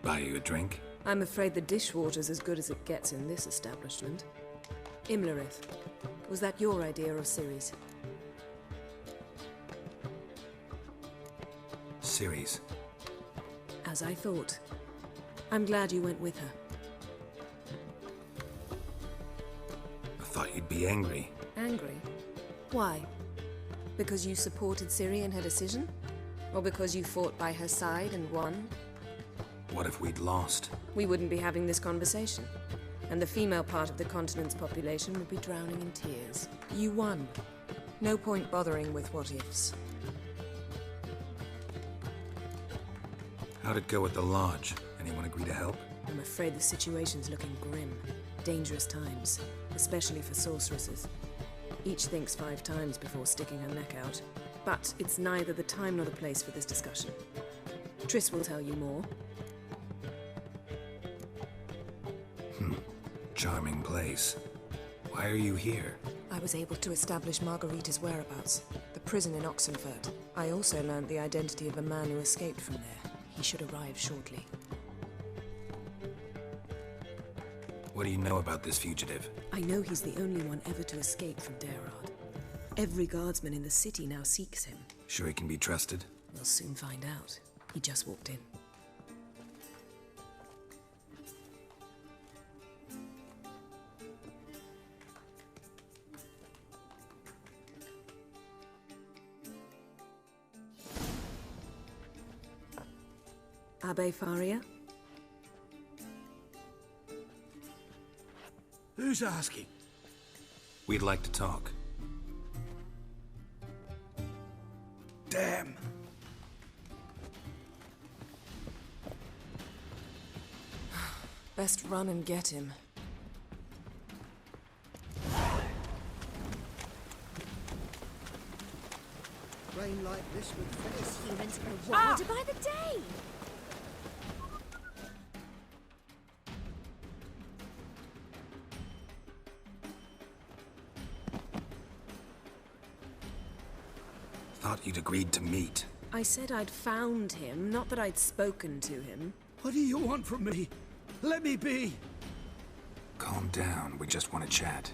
Buy you a drink? I'm afraid the dishwater's as good as it gets in this establishment. Imlerith, was that your idea or Ciri's? Ciri's. As I thought. I'm glad you went with her. I thought you'd be angry. Angry? Why? Because you supported Ciri in her decision? Or because you fought by her side and won? What if we'd lost? We wouldn't be having this conversation. And the female part of the continent's population would be drowning in tears. You won. No point bothering with what-ifs. How'd it go at the lodge? Anyone agree to help? I'm afraid the situation's looking grim. Dangerous times, especially for sorceresses. Each thinks 5 times before sticking her neck out. But it's neither the time nor the place for this discussion. Triss will tell you more. Charming place. Why are you here? I was able to establish Margarita's whereabouts, the prison in Oxenfurt. I also learned the identity of a man who escaped from there. He should arrive shortly. What do you know about this fugitive? I know he's the only one ever to escape from Daerard. Every guardsman in the city now seeks him. Sure he can be trusted? We'll soon find out. He just walked in. Abbe Faria? Who's asking? We'd like to talk. Damn. Best run and get him. Rain like this would finish. Humans grow wilder by the day. Thought you'd agreed to meet. I said I'd found him, not that I'd spoken to him. What do you want from me? Let me be. Calm down, we just want to chat.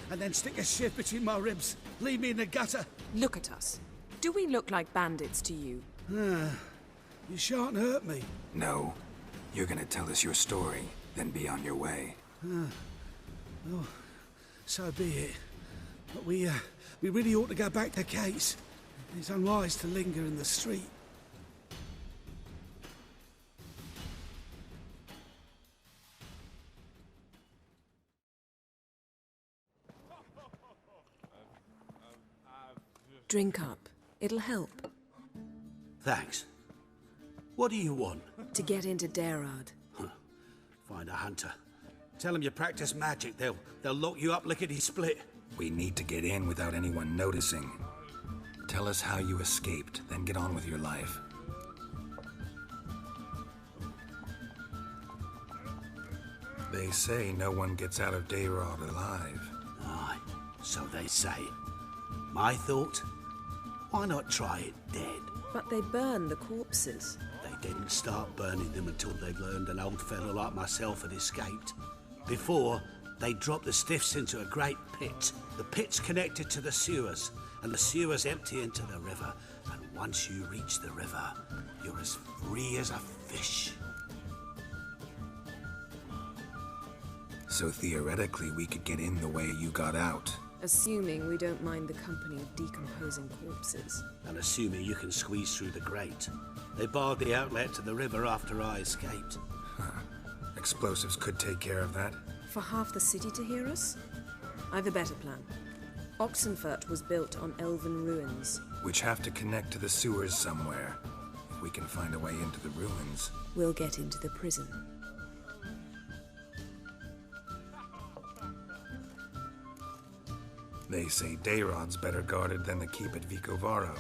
And then stick a shiv between my ribs. Leave me in the gutter. Look at us. Do we look like bandits to you? You shan't hurt me. No. You're gonna tell us your story, then be on your way. Oh, so be it. But we really ought to go back to Kate's. It's unwise to linger in the street. Drink up. It'll help. Thanks. What do you want? To get into Daerard. Find a hunter. Tell them you practice magic. They'll lock you up lickety-split. We need to get in without anyone noticing. Tell us how you escaped, then get on with your life. They say no one gets out of Daerard alive. Aye, so they say. My thought? Why not try it dead? But they burn the corpses. They didn't start burning them until they'd learned an old fellow like myself had escaped. Before, they dropped the stiffs into a great pit. The pit's connected to the sewers, and the sewers empty into the river. And once you reach the river, you're as free as a fish. So theoretically, we could get in the way you got out. Assuming we don't mind the company of decomposing corpses. And assuming you can squeeze through the grate. They barred the outlet to the river after I escaped. Explosives could take care of that. For half the city to hear us? I've a better plan. Oxenfurt was built on elven ruins. Which have to connect to the sewers somewhere. If we can find a way into the ruins. We'll get into the prison. They say Daerad's better guarded than the keep at Vicovaro.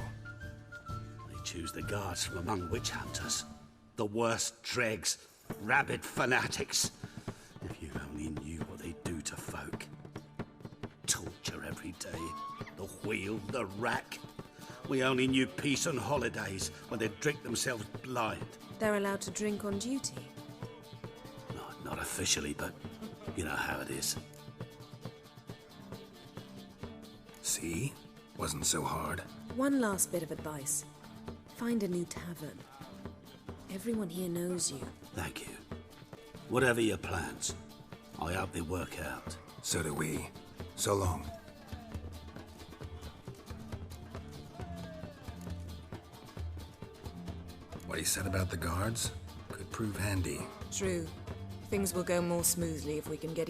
They choose the guards from among witch hunters. The worst dregs, rabid fanatics. If you only knew what they do to folk. Torture every day. The wheel, the rack. We only knew peace and holidays when they'd drink themselves blind. They're allowed to drink on duty. Not officially, but you know how it is. See? Wasn't so hard. One last bit of advice. Find a new tavern. Everyone here knows you. Thank you. Whatever your plans, I hope they work out. So do we. So long. What he said about the guards could prove handy. True. Things will go more smoothly if we can get